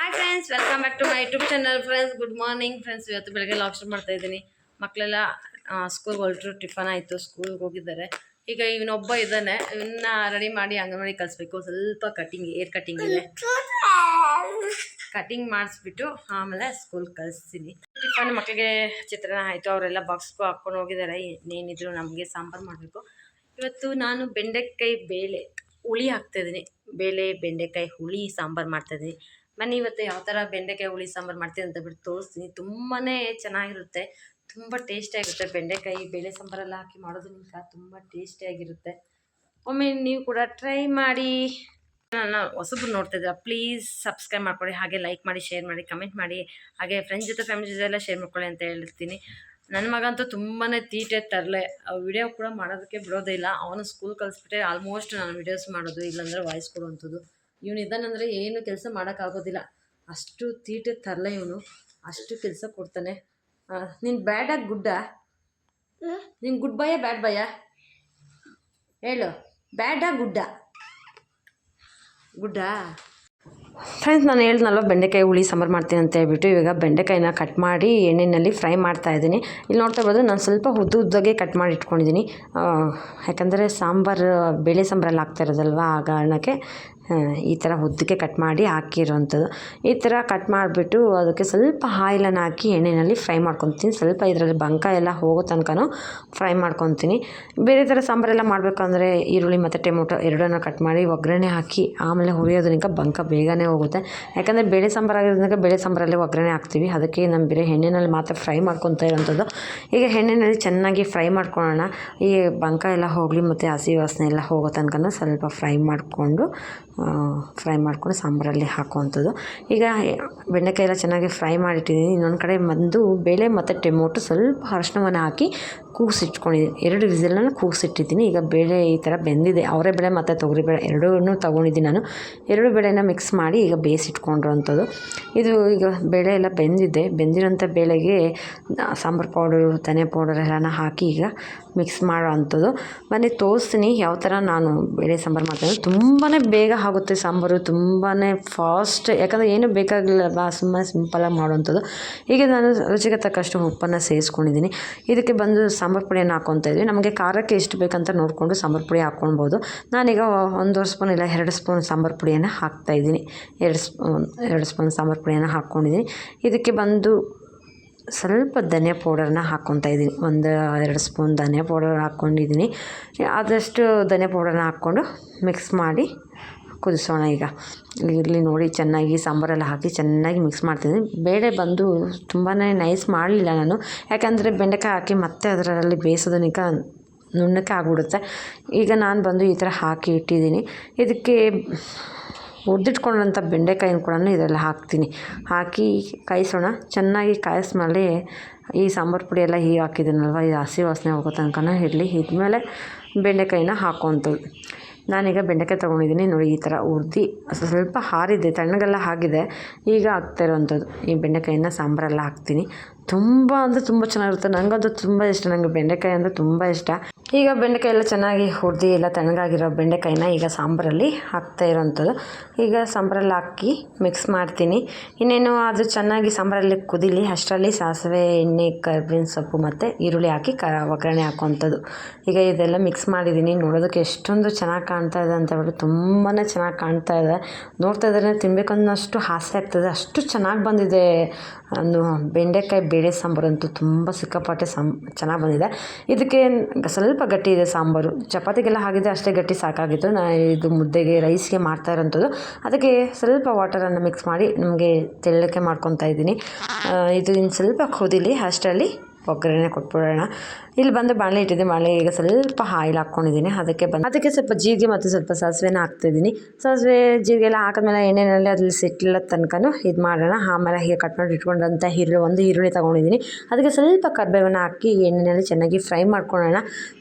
Hi friends, welcome back to my YouTube channel. Friends, good morning friends. ಇವತ್ತು ಬೆಳಗ್ಗೆ log start ಮಾಡ್ತಾ ಇದ್ದೀನಿ. ಮಕ್ಕಳೆಲ್ಲ ಸ್ಕೂಲ್ಗೆ ಹೊರಟರು, ಟಿಫನ್ ಆಯಿತು, ಸ್ಕೂಲ್ಗೆ ಹೋಗಿದ್ದಾರೆ. ಈಗ ಇವನೊಬ್ಬ ಇದ್ದಾನೆ, ಇವನ್ನ ರೆಡಿ ಮಾಡಿ ಅಂಗನವಾಡಿ ಕಳಿಸ್ಬೇಕು. ಸ್ವಲ್ಪ ಏರ್ ಕಟಿಂಗ್ ಇದೆ, ಕಟಿಂಗ್ ಮಾಡಿಸ್ಬಿಟ್ಟು ಆಮೇಲೆ ಸ್ಕೂಲ್ ಕಳಿಸ್ತೀನಿ. ಟಿಫನ್ ಮಕ್ಕಳಿಗೆ ಚಿತ್ರಾನ್ನ ಆಯಿತು, ಅವರೆಲ್ಲ ಬಾಕ್ಸ್ಗೂ ಹಾಕ್ಕೊಂಡು ಹೋಗಿದ್ದಾರೆ. ಇನ್ನೇನಿದ್ರು ನಮಗೆ ಸಾಂಬಾರು ಮಾಡಬೇಕು. ಇವತ್ತು ನಾನು ಬೆಂಡೆಕಾಯಿ ಬೇಳೆ ಹುಳಿ ಹಾಕ್ತಾಯಿದ್ದೀನಿ. ಬೆಂಡೆಕಾಯಿ ಹುಳಿ ಸಾಂಬಾರು ಮಾಡ್ತಾಯಿದ್ದೀನಿ. ಬನ್ನಿ ಇವತ್ತು ಯಾವ ಥರ ಬೆಂಡೆಕಾಯಿ ಹುಳಿ ಸಾಂಬಾರು ಮಾಡ್ತೀನಿ ಅಂತ ಬಿಟ್ಟು ತೋರಿಸ್ತೀನಿ. ತುಂಬಾ ಚೆನ್ನಾಗಿರುತ್ತೆ, ತುಂಬ ಟೇಸ್ಟಿಯಾಗಿರುತ್ತೆ. ಬೆಂಡೆಕಾಯಿ ಬೇಳೆ ಸಾಂಬಾರೆಲ್ಲ ಹಾಕಿ ಮಾಡೋದ್ರಿಂದ ತುಂಬ ಟೇಸ್ಟಿಯಾಗಿರುತ್ತೆ. ಒಮ್ಮೆ ನೀವು ಕೂಡ ಟ್ರೈ ಮಾಡಿ. ನನ್ನ ಹೊಸಬ್ರು ನೋಡ್ತಾಯಿದ್ದೀರಾ, ಪ್ಲೀಸ್ ಸಬ್ಸ್ಕ್ರೈಬ್ ಮಾಡ್ಕೊಳ್ಳಿ, ಹಾಗೆ ಲೈಕ್ ಮಾಡಿ, ಶೇರ್ ಮಾಡಿ, ಕಮೆಂಟ್ ಮಾಡಿ, ಹಾಗೆ ಫ್ರೆಂಡ್ಸ್ ಜೊತೆ ಫ್ಯಾಮಿಲಿ ಜೊತೆ ಎಲ್ಲ ಶೇರ್ ಮಾಡ್ಕೊಳ್ಳಿ ಅಂತ ಹೇಳ್ತೀನಿ. ನನ್ನ ಮಗ ಅಂತೂ ತುಂಬಾ ತೀಟೆ ತರಲೆ, ವಿಡಿಯೋ ಕೂಡ ಮಾಡೋದಕ್ಕೆ ಬಿಡೋದಿಲ್ಲ. ಅವನು ಸ್ಕೂಲ್ ಕಳಿಸ್ಬಿಟ್ಟೆ ಆಲ್ಮೋಸ್ಟ್ ನಾನು ವಿಡಿಯೋಸ್ ಮಾಡೋದು, ಇಲ್ಲಾಂದರೆ ವಾಯ್ಸ್ ಕೊಡುವಂಥದ್ದು. ಇವನು ಇದ್ದಾನಂದರೆ ಏನು ಕೆಲಸ ಮಾಡೋಕ್ಕಾಗೋದಿಲ್ಲ, ಅಷ್ಟು ತೀಟೆ ತರಲೆ ಇವನು, ಅಷ್ಟು ಕೆಲಸ ಕೊಡ್ತಾನೆ. ನೀನು ಬ್ಯಾಡಾಗಿ ಗುಡ್ಡ, ನೀನು ಗುಡ್ ಬಾಯ ಬ್ಯಾಡ್ ಬಾಯ ಹೇಳು, ಬ್ಯಾಡಾ ಗುಡ್ಡ? ಗುಡ್ಡ. ಫ್ರೆಂಡ್ಸ್, ನಾನು ಹೇಳ್ದನಲ್ವ ಬೆಂಡೆಕಾಯಿ ಹುಳಿ ಸಾಂಬಾರು ಮಾಡ್ತೀನಿ ಅಂತ ಹೇಳ್ಬಿಟ್ಟು, ಇವಾಗ ಬೆಂಡೆಕಾಯಿನ ಕಟ್ ಮಾಡಿ ಎಣ್ಣೆಯಲ್ಲಿ ಫ್ರೈ ಮಾಡ್ತಾಯಿದ್ದೀನಿ. ಇಲ್ಲಿ ನೋಡ್ತಾ ಇರ್ಬೋದು, ನಾನು ಸ್ವಲ್ಪ ಉದ್ದಾಗೆ ಕಟ್ ಮಾಡಿ ಇಟ್ಕೊಂಡಿದ್ದೀನಿ. ಯಾಕಂದರೆ ಸಾಂಬಾರು ಬೇಳೆ ಸಾಂಬಾರಲ್ಲಿ ಹಾಕ್ತಾ ಇರೋದಲ್ವ, ಆ ಕಾರಣಕ್ಕೆ ಈ ಥರ ಉದ್ದಕ್ಕೆ ಕಟ್ ಮಾಡಿ ಹಾಕಿರೋವಂಥದ್ದು. ಈ ಥರ ಕಟ್ ಮಾಡಿಬಿಟ್ಟು ಅದಕ್ಕೆ ಸ್ವಲ್ಪ ಆಯಿಲನ್ನು ಹಾಕಿ ಎಣ್ಣೆಯಲ್ಲಿ ಫ್ರೈ ಮಾಡ್ಕೊತೀನಿ. ಸ್ವಲ್ಪ ಇದರಲ್ಲಿ ಬಂಕ ಎಲ್ಲ ಹೋಗೋ ತನಕ ಫ್ರೈ ಮಾಡ್ಕೊತೀನಿ. ಬೇರೆ ಥರ ಸಾಂಬಾರೆಲ್ಲ ಮಾಡಬೇಕಂದ್ರೆ ಈರುಳ್ಳಿ ಮತ್ತು ಟೊಮೊಟೊ ಎರಡನ್ನೂ ಕಟ್ ಮಾಡಿ ಒಗ್ಗರಣೆ ಹಾಕಿ ಆಮೇಲೆ ಹುರಿಯೋದ್ರಿಂದ ಬಂಕ ಬೇಗನೆ ಹೋಗುತ್ತೆ. ಯಾಕಂದರೆ ಬೇಳೆ ಸಾಂಬಾರು ಆಗಿರೋದ್ರಿಂದ ಬೇಳೆ ಸಾಂಬಾರಲ್ಲಿ ಒಗ್ಗರಣೆ ಹಾಕ್ತೀವಿ, ಅದಕ್ಕೆ ನಮ್ಮ ಬೇರೆ ಎಣ್ಣೆಯಲ್ಲಿ ಮಾತ್ರ ಫ್ರೈ ಮಾಡ್ಕೊತಾ ಇರೋವಂಥದ್ದು. ಈಗ ಎಣ್ಣೆಯಲ್ಲಿ ಚೆನ್ನಾಗಿ ಫ್ರೈ ಮಾಡ್ಕೊಳ್ಳೋಣ. ಈ ಬಂಕ ಎಲ್ಲ ಹೋಗಲಿ ಮತ್ತು ಹಸಿ ವಾಸನೆ ಎಲ್ಲ ಹೋಗೋ ತನಕ ಸ್ವಲ್ಪ ಫ್ರೈ ಮಾಡಿಕೊಂಡು ಸಾಂಬಾರಲ್ಲಿ ಹಾಕುವಂಥದ್ದು. ಈಗ ಬೆಂಡೆಕಾಯಿ ಎಲ್ಲ ಚೆನ್ನಾಗಿ ಫ್ರೈ ಮಾಡಿಟ್ಟಿದ್ದೀನಿ. ಇನ್ನೊಂದು ಕಡೆ ಬೇಳೆ ಮತ್ತು ಟೊಮೊಟೊ ಸ್ವಲ್ಪ ಅರಶಿನವನ್ನು ಹಾಕಿ ಕೂಗಿಸಿಟ್ಕೊಂಡಿದ್ದೀನಿ. 2 ವಿಸಿಲನ್ನು ಕೂಗಿಸಿಟ್ಟಿದ್ದೀನಿ. ಈಗ ಬೇಳೆ ಈ ಥರ ಬೆಂದಿದೆ. ಅವರೇ ಬೇಳೆ ಮತ್ತು ತೊಗರಿಬೇಳೆ ಎರಡೂ ತೊಗೊಂಡಿದ್ದೀನಿ ನಾನು. 2 ಬೇಳೆನ ಮಿಕ್ಸ್ ಮಾಡಿ ಈಗ ಬೇಯಿಸಿಟ್ಕೊಂಡಿರೋವಂಥದ್ದು. ಇದು ಈಗ ಬೇಳೆ ಎಲ್ಲ ಬೆಂದಿರೋಂಥ ಬೇಳೆಗೆ ಸಾಂಬಾರು ಪೌಡರು, ಧನಿಯಾ ಪೌಡರ್ ಎಲ್ಲನ ಹಾಕಿ ಈಗ ಮಿಕ್ಸ್ ಮಾಡೋ ಅಂಥದ್ದು. ಬನ್ನಿ ತೋರಿಸ್ತೀನಿ ಯಾವ ಥರ ನಾನು ಬೇಳೆ ಸಾಂಬಾರು ಮಾಡ್ತಾಯಿದ್ದೀನಿ. ತುಂಬಾ ಬೇಗ ಆಗುತ್ತೆ ಸಾಂಬಾರು, ತುಂಬಾ ಫಾಸ್ಟ್, ಯಾಕಂದರೆ ಏನೂ ಬೇಕಾಗಿಲ್ಲಲ್ವಾ, ಸುಮ್ಮನೆ ಸಿಂಪಲಾಗಿ ಮಾಡುವಂಥದ್ದು. ಈಗ ನಾನು ರುಚಿಗೆ ತಕ್ಕಷ್ಟು ಉಪ್ಪನ್ನು ಸೇರಿಸ್ಕೊಂಡಿದ್ದೀನಿ. ಇದಕ್ಕೆ ಬಂದು ಸಾಂಬಾರು ಪುಡಿಯನ್ನು ಹಾಕ್ಕೊತಾ ಇದ್ವಿ. ನಮಗೆ ಖಾರಕ್ಕೆ ಎಷ್ಟು ಬೇಕಂತ ನೋಡಿಕೊಂಡು ಸಾಂಬಾರು ಪುಡಿ ಹಾಕ್ಕೊಳ್ಬೋದು. ನಾನೀಗ 1.5 ಸ್ಪೂನ್ ಇಲ್ಲ 2 ಸ್ಪೂನ್ ಸಾಂಬಾರು ಪುಡಿಯನ್ನು ಹಾಕ್ತಾಯಿದ್ದೀನಿ. 2 ಸ್ಪೂನ್ ಸಾಂಬಾರು ಪುಡಿಯನ್ನು ಹಾಕ್ಕೊಂಡಿದ್ದೀನಿ. ಇದಕ್ಕೆ ಬಂದು ಸ್ವಲ್ಪ ಧನಿಯಾ ಪೌಡರನ್ನ ಹಾಕ್ಕೊತಾ ಇದ್ದೀನಿ. 1-2 ಸ್ಪೂನ್ ಧನಿಯಾ ಪೌಡರ್ ಹಾಕ್ಕೊಂಡಿದ್ದೀನಿ. ಆದಷ್ಟು ಧನಿಯಾ ಪೌಡರನ್ನ ಹಾಕ್ಕೊಂಡು ಮಿಕ್ಸ್ ಮಾಡಿ ಕುದಿಸೋಣ. ಈಗ ಇಲ್ಲಿ ನೋಡಿ, ಚೆನ್ನಾಗಿ ಸಾಂಬಾರೆಲ್ಲ ಹಾಕಿ ಚೆನ್ನಾಗಿ ಮಿಕ್ಸ್ ಮಾಡ್ತಿದ್ದೀನಿ. ಬೇಳೆ ಬಂದು ತುಂಬಾ ನೈಸ್ ಮಾಡಲಿಲ್ಲ ನಾನು, ಯಾಕಂದರೆ ಬೆಂಡೆಕಾಯಿ ಹಾಕಿ ಮತ್ತೆ ಅದರಲ್ಲಿ ಬೇಯಿಸೋದನಿಕ ನುಣ್ಣಕ್ಕೆ ಆಗಿಬಿಡುತ್ತೆ. ಈಗ ನಾನು ಬಂದು ಈ ಥರ ಹಾಕಿ ಇಟ್ಟಿದ್ದೀನಿ. ಇದಕ್ಕೆ ಹುರಿದಿಟ್ಕೊಂಡಂಥ ಬೆಂಡೆಕಾಯಿನ ಕೂಡ ಇದರಲ್ಲಿ ಹಾಕಿ ಕಾಯಿಸೋಣ. ಚೆನ್ನಾಗಿ ಕಾಯಿಸ್ಮೇಲೆ ಈ ಸಾಂಬಾರು ಪುಡಿ ಎಲ್ಲ ಹೀಗೆ ಹಾಕಿದ್ದೀನಲ್ವ, ಇದು ಹಸಿ ವಾಸನೆ ಹೋಗೋ ತನಕ ಇರಲಿ. ಇದ್ಮೇಲೆ ಬೆಂಡೆಕಾಯಿನ ಹಾಕುವಂಥದ್ದು. ನಾನೀಗ ಬೆಂಡೆಕಾಯಿ ತೊಗೊಂಡಿದ್ದೀನಿ ನೋಡಿ, ಈ ಥರ ಹುರಿದು ಸ್ವಲ್ಪ ಹಾರಿದೆ, ತಣ್ಣಗೆಲ್ಲ ಆಗಿದೆ. ಈಗ ಹಾಕ್ತಾಯಿರೋವಂಥದ್ದು ಈ ಬೆಂಡೆಕಾಯಿನ ಸಾಂಬಾರೆಲ್ಲ ಹಾಕ್ತೀನಿ. ತುಂಬ ಅಂದರೆ ತುಂಬ ಚೆನ್ನಾಗಿರುತ್ತೆ. ನನಗಂತೂ ತುಂಬ ಇಷ್ಟ, ನನಗೆ ಬೆಂಡೆಕಾಯಿ ಅಂದರೆ ತುಂಬ ಇಷ್ಟ. ಈಗ ಬೆಂಡೆಕಾಯಿ ಎಲ್ಲ ಚೆನ್ನಾಗಿ ಹುರಿದು ಎಲ್ಲ ತಣ್ಣಗಾಗಿರೋ ಬೆಂಡೆಕಾಯಿನ ಈಗ ಸಾಂಬಾರಲ್ಲಿ ಹಾಕ್ತಾ ಇರೋವಂಥದ್ದು. ಈಗ ಸಾಂಬಾರಲ್ಲಿ ಹಾಕಿ ಮಿಕ್ಸ್ ಮಾಡ್ತೀನಿ. ಇನ್ನೇನು ಅದು ಚೆನ್ನಾಗಿ ಸಾಂಬಾರಲ್ಲಿ ಕುದೀಲಿ, ಅಷ್ಟರಲ್ಲಿ ಸಾಸಿವೆ, ಎಣ್ಣೆ, ಕರಿಬೇವಿನ ಸೊಪ್ಪು ಮತ್ತು ಈರುಳ್ಳಿ ಹಾಕಿ ಒಗ್ಗರಣೆ ಹಾಕುವಂಥದ್ದು. ಈಗ ಇದೆಲ್ಲ ಮಿಕ್ಸ್ ಮಾಡಿದ್ದೀನಿ. ನೋಡೋದಕ್ಕೆ ಎಷ್ಟೊಂದು ಚೆನ್ನಾಗಿ ಕಾಣ್ತಾ ಇದೆ ಅಂತ ಹೇಳ್ಬಿಟ್ಟು, ತುಂಬಾ ಚೆನ್ನಾಗಿ ಕಾಣ್ತಾ ಇದೆ. ನೋಡ್ತಾ ಇದ್ರೆ ತಿನ್ನಬೇಕು ಅನ್ನೋಷ್ಟು ಆಸೆ ಆಗ್ತದೆ, ಅಷ್ಟು ಚೆನ್ನಾಗಿ ಬಂದಿದೆ. ಬೆಂಡೆಕಾಯಿ ಬೇಳೆ ಸಾಂಬಾರು ಅಂತೂ ತುಂಬ ಸಿಕ್ಕಾಪಟ್ಟೆ ಚೆನ್ನಾಗಿ ಬಂದಿದೆ. ಇದಕ್ಕೆ ಸ್ವಲ್ಪ ಗಟ್ಟಿ ಇದೆ ಸಾಂಬಾರು, ಚಪಾತಿಗೆಲ್ಲ ಆಗಿದೆ ಅಷ್ಟೇ ಗಟ್ಟಿ ಸಾಕಾಗಿತ್ತು. ಇದು ಮುದ್ದೆಗೆ, ರೈಸ್ಗೆ ಮಾಡ್ತಾ ಇರೋಂಥದ್ದು. ಅದಕ್ಕೆ ಸ್ವಲ್ಪ ವಾಟರನ್ನು ಮಿಕ್ಸ್ ಮಾಡಿ ನಮಗೆ ತೆಳ್ಳಕ್ಕೆ ಮಾಡ್ಕೊತಾ ಇದ್ದೀನಿ. ಇದು ಇನ್ನು ಸ್ವಲ್ಪ ಕುದೀಲಿ, ಅಷ್ಟರಲ್ಲಿ ಒಗ್ಗರಣೆ ಕೊಟ್ಬಿಡೋಣ. ಇಲ್ಲಿ ಬಂದು ಬಾಣಲೆ ಇಟ್ಟಿದ್ದೆ. ಬಾಣಲೆ ಈಗ ಸ್ವಲ್ಪ ಆಯಿಲ್ ಹಾಕ್ಕೊಂಡಿದ್ದೀನಿ. ಅದಕ್ಕೆ ಸ್ವಲ್ಪ ಜೀರಿಗೆ ಮತ್ತು ಸ್ವಲ್ಪ ಸಾಸಿವೆನ ಹಾಕ್ತಾಯಿದ್ದೀನಿ. ಸಾಸಿವೆ ಜೀರಿಗೆ ಎಲ್ಲ ಹಾಕಿದ್ಮೇಲೆ ಎಣ್ಣೆಯಲ್ಲಿ ಅದ್ರಲ್ಲಿ ಸಿಟ್ಟಿಲ್ಲ ತನಕ ಇದು ಮಾಡೋಣ. ಆಮೇಲೆ ಹೀಗೆ ಕಟ್ ಮಾಡಿ ಇಟ್ಕೊಂಡಂಥ ಒಂದು ಈರುಳ್ಳಿ ತೊಗೊಂಡಿದ್ದೀನಿ. ಅದಕ್ಕೆ ಸ್ವಲ್ಪ ಕರಿಬೇವನ್ನು ಹಾಕಿ ಎಣ್ಣೆಯಲ್ಲಿ ಚೆನ್ನಾಗಿ ಫ್ರೈ ಮಾಡ್ಕೊಳ್ಳೋಣ.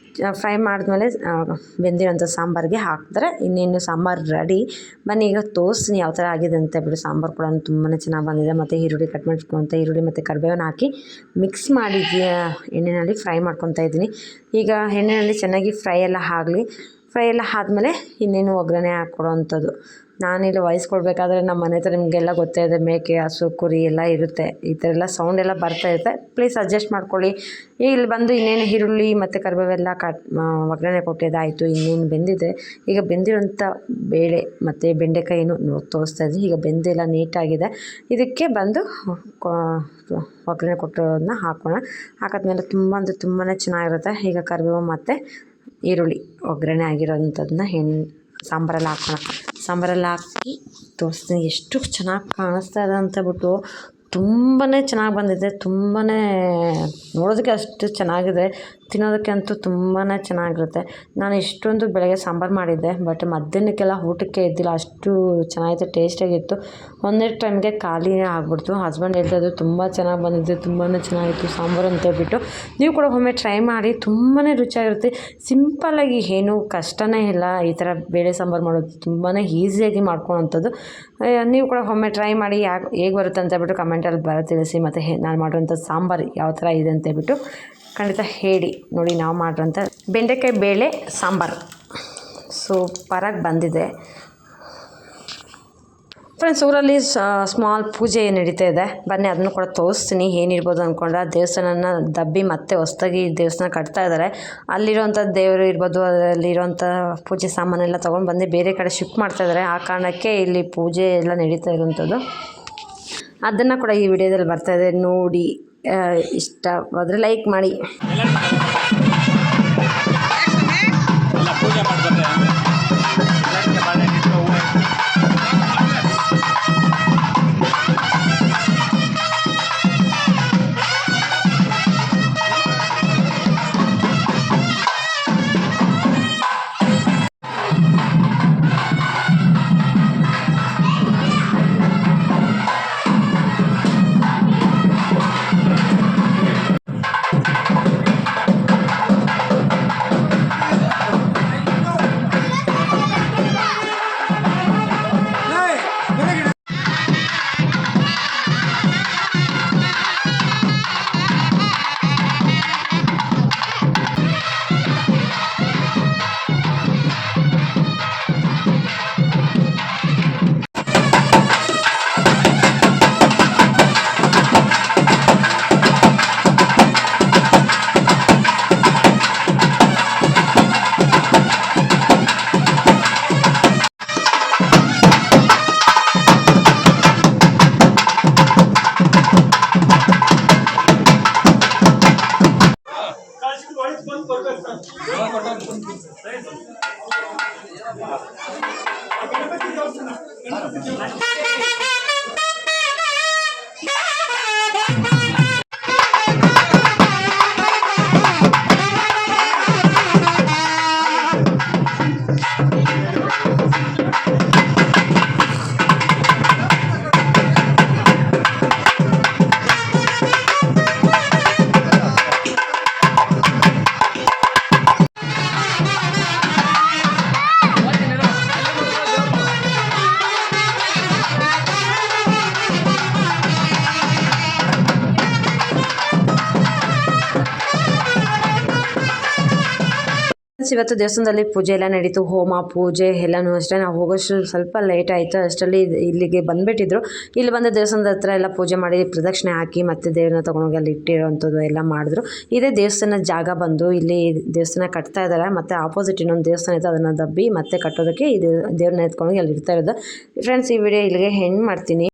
ಫ್ರೈ ಮಾಡಿದ್ಮೇಲೆ ಬೆಂದಿರೋಂಥ ಸಾಂಬಾರಿಗೆ ಹಾಕಿದ್ರೆ ಇನ್ನೇನು ಸಾಂಬಾರು ರೆಡಿ. ಬನ್ನಿ ಈಗ ತೋರಿಸ್ತೀನಿ ಯಾವ ಥರ ಆಗಿದೆ ಅಂತ ಹೇಳ್ಬಿಟ್ಟು. ಸಾಂಬಾರು ಕೂಡ ತುಂಬಾ ಚೆನ್ನಾಗಿ ಬಂದಿದೆ. ಮತ್ತು ಈರುಳ್ಳಿ ಕಟ್ ಮಾಡಿಟ್ಕೊಂತ ಈರುಳ್ಳಿ ಮತ್ತು ಕರಿಬೇವನ್ನು ಹಾಕಿ ಮಿಕ್ಸ್ ಮಾಡಿ ಎಣ್ಣೆಯಲ್ಲಿ ಫ್ರೈ ಮಾಡ್ಕೊತಾ ಇದ್ದೀನಿ. ಈಗ ಎಣ್ಣೆಯಲ್ಲಿ ಚೆನ್ನಾಗಿ ಫ್ರೈ ಎಲ್ಲ ಆಗಲಿ. ಫ್ರೈ ಎಲ್ಲ ಆದಮೇಲೆ ಇನ್ನೇನು ಒಗ್ಗರಣೆ ಹಾಕ್ಕೊಡೋವಂಥದ್ದು. ನಾನಿಲ್ಲಿ ವಾಯ್ಸ್ ಕೊಡಬೇಕಾದ್ರೆ ನಮ್ಮ ಮನೆ ಹತ್ರ ನಿಮಗೆಲ್ಲ ಗೊತ್ತೇ ಇದೆ, ಮೇಕೆ ಹಸು ಕುರಿ ಎಲ್ಲ ಇರುತ್ತೆ. ಈ ಥರ ಎಲ್ಲ ಸೌಂಡ್ ಎಲ್ಲ ಬರ್ತಾ ಇರುತ್ತೆ, ಪ್ಲೀಸ್ ಅಡ್ಜಸ್ಟ್ ಮಾಡ್ಕೊಳ್ಳಿ. ಇಲ್ಲಿ ಬಂದು ಇನ್ನೇನು ಈರುಳ್ಳಿ ಮತ್ತು ಕರಿಬೇವೆಲ್ಲ ಒಗ್ಗರಣೆ ಕೊಟ್ಟಿದ್ದಾಯಿತು. ಇನ್ನೇನು ಬೆಂದಿದೆ. ಈಗ ಬೆಂದಿರೋಂಥ ಬೇಳೆ ಮತ್ತು ಬೆಂಡೆಕಾಯಿನೂ ತೋರಿಸ್ತಾ ಇದ್ದೀನಿ. ಈಗ ಬೆಂದೆಲ್ಲ ನೀಟಾಗಿದೆ. ಇದಕ್ಕೆ ಬಂದು ಒಗ್ಗರಣೆ ಕೊಟ್ಟಿರೋದನ್ನ ಹಾಕೋಣ. ಹಾಕಿದ್ಮೇಲೆ ತುಂಬ ಅಂದರೆ ತುಂಬಾ ಚೆನ್ನಾಗಿರುತ್ತೆ. ಈಗ ಕರಿಬೇವು ಮತ್ತು ಈರುಳ್ಳಿ ಒಗ್ಗರಣೆ ಆಗಿರೋಂಥದ್ದನ್ನ ಸಾಂಬಾರಲ್ಲಿ ಹಾಕೋಣ. ಸಾಂಬಾರಲ್ಲಿ ಹಾಕಿ ತೋರಿಸ್ತೀನಿ ಎಷ್ಟು ಚೆನ್ನಾಗಿ ಕಾಣಿಸ್ತಾ ಇದೆ ಅಂತ ಬಿಟ್ಟು. ತುಂಬಾ ಚೆನ್ನಾಗಿ ಬಂದಿದೆ. ತುಂಬಾ ನೋಡೋದಕ್ಕೆ ಅಷ್ಟು ಚೆನ್ನಾಗಿದೆ, ತಿನ್ನೋದಕ್ಕೆ ಅಂತೂ ತುಂಬಾ ಚೆನ್ನಾಗಿರುತ್ತೆ. ನಾನು ಇಷ್ಟೊಂದು ಬೆಳಗ್ಗೆ ಸಾಂಬಾರು ಮಾಡಿದ್ದೆ, ಬಟ್ ಮಧ್ಯಾಹ್ನಕ್ಕೆಲ್ಲ ಊಟಕ್ಕೆ ಇದ್ದಿಲ್ಲ, ಅಷ್ಟು ಚೆನ್ನಾಗಿತ್ತು, ಟೇಸ್ಟಿಯಾಗಿತ್ತು. ಒಂದೆರಡು ಟೈಮ್ಗೆ ಖಾಲಿನೇ ಆಗ್ಬಿಡ್ತು. ಹಸ್ಬೆಂಡ್ ಹೇಳ್ತಾಯಿದ್ರು ತುಂಬ ಚೆನ್ನಾಗಿ ಬಂದಿದೆ, ತುಂಬಾ ಚೆನ್ನಾಗಿತ್ತು ಸಾಂಬಾರು ಅಂತ ಹೇಳ್ಬಿಟ್ಟು. ನೀವು ಕೂಡ ಒಮ್ಮೆ ಟ್ರೈ ಮಾಡಿ, ತುಂಬಾ ರುಚಿಯಾಗಿರುತ್ತೆ. ಸಿಂಪಲ್ಲಾಗಿ ಏನೂ ಕಷ್ಟನೇ ಇಲ್ಲ. ಈ ಥರ ಬೇಳೆ ಸಾಂಬಾರು ಮಾಡೋದು ತುಂಬಾ ಈಸಿಯಾಗಿ ಮಾಡ್ಕೊಳ್ಳೋವಂಥದ್ದು. ನೀವು ಕೂಡ ಒಮ್ಮೆ ಟ್ರೈ ಮಾಡಿ, ಹೇಗೆ ಬರುತ್ತೆ ಅಂತ ಹೇಳ್ಬಿಟ್ಟು ಕಮೆಂಟಲ್ಲಿ ತಿಳಿಸಿ. ಮತ್ತು ನಾನು ಮಾಡಿರೋಂಥ ಸಾಂಬಾರು ಯಾವ ಥರ ಇದೆ ಅಂತ ಹೇಳ್ಬಿಟ್ಟು ಖಂಡಿತ ಹೇಳಿ. ನೋಡಿ, ನಾವು ಮಾಡಿರೋಂಥ ಬೆಂಡೆಕಾಯಿ ಬೇಳೆ ಸಾಂಬಾರು ಸೂಪರಾಗಿ ಬಂದಿದೆ. ಫ್ರೆಂಡ್ಸ್, ಊರಲ್ಲಿ ಸ್ಮಾಲ್ ಪೂಜೆ ನಡೀತಾ ಇದೆ, ಬನ್ನಿ ಅದನ್ನು ಕೂಡ ತೋರಿಸ್ತೀನಿ. ಏನಿರ್ಬೋದು ಅಂದ್ಕೊಂಡ್ರೆ ದೇವಸ್ಥಾನನ ದಬ್ಬಿ ಮತ್ತೆ ಹೊಸ್ದಾಗಿ ದೇವಸ್ಥಾನ ಕಟ್ತಾ ಇದ್ದಾರೆ. ಅಲ್ಲಿರೋಂಥ ದೇವರು ಇರ್ಬೋದು, ಅಲ್ಲಿರೋಂಥ ಪೂಜೆ ಸಾಮಾನೆಲ್ಲ ತೊಗೊಂಡು ಬಂದು ಬೇರೆ ಕಡೆ ಶಿಫ್ಟ್ ಮಾಡ್ತಾಯಿದ್ದಾರೆ. ಆ ಕಾರಣಕ್ಕೆ ಇಲ್ಲಿ ಪೂಜೆ ಎಲ್ಲ ನಡೀತಾ ಇರೋಂಥದ್ದು. ಅದನ್ನು ಕೂಡ ಈ ವಿಡಿಯೋದಲ್ಲಿ ಬರ್ತಾಯಿದೆ ನೋಡಿ. ಇಷ್ಟವಾದರೆ ಲೈಕ್ ಮಾಡಿ. ಇವತ್ತು ದೇವಸ್ಥಾನದಲ್ಲಿ ಪೂಜೆ ಎಲ್ಲ ನಡೀತು, ಹೋಮ ಪೂಜೆ ಎಲ್ಲನೂ ಅಷ್ಟೇ. ನಾವು ಹೋಗೋಷ್ಟು ಸ್ವಲ್ಪ ಲೇಟ್ ಆಯಿತು, ಅಷ್ಟರಲ್ಲಿ ಇಲ್ಲಿಗೆ ಬಂದುಬಿಟ್ಟಿದ್ರು. ಇಲ್ಲಿ ಬಂದು ದೇವಸ್ಥಾನದ ಹತ್ರ ಎಲ್ಲ ಪೂಜೆ ಮಾಡಿ ಪ್ರದಕ್ಷಿಣೆ ಹಾಕಿ ಮತ್ತೆ ದೇವ್ರನ್ನ ತೊಗೊಂಡೋಗಿ ಅಲ್ಲಿ ಇಟ್ಟಿರೋವಂಥದ್ದು ಎಲ್ಲ ಮಾಡಿದ್ರು. ಇದೇ ದೇವಸ್ಥಾನದ ಜಾಗ ಬಂದು ಇಲ್ಲಿ ದೇವಸ್ಥಾನ ಕಟ್ತಾ ಇದ್ದಾರೆ. ಮತ್ತು ಆಪೋಸಿಟ್ ಇನ್ನೊಂದು ದೇವಸ್ಥಾನ ಇತ್ತು, ಅದನ್ನು ದಬ್ಬಿ ಮತ್ತೆ ಕಟ್ಟೋದಕ್ಕೆ ಇದು ದೇವ್ರನ್ನ ಎತ್ಕೊಂಡೋಗಿ ಅಲ್ಲಿ ಇಡ್ತಾ ಇರೋದು. ಫ್ರೆಂಡ್ಸ್, ಈ ವಿಡಿಯೋ ಇಲ್ಲಿಗೆ ಎಂಡ್ ಮಾಡ್ತೀನಿ.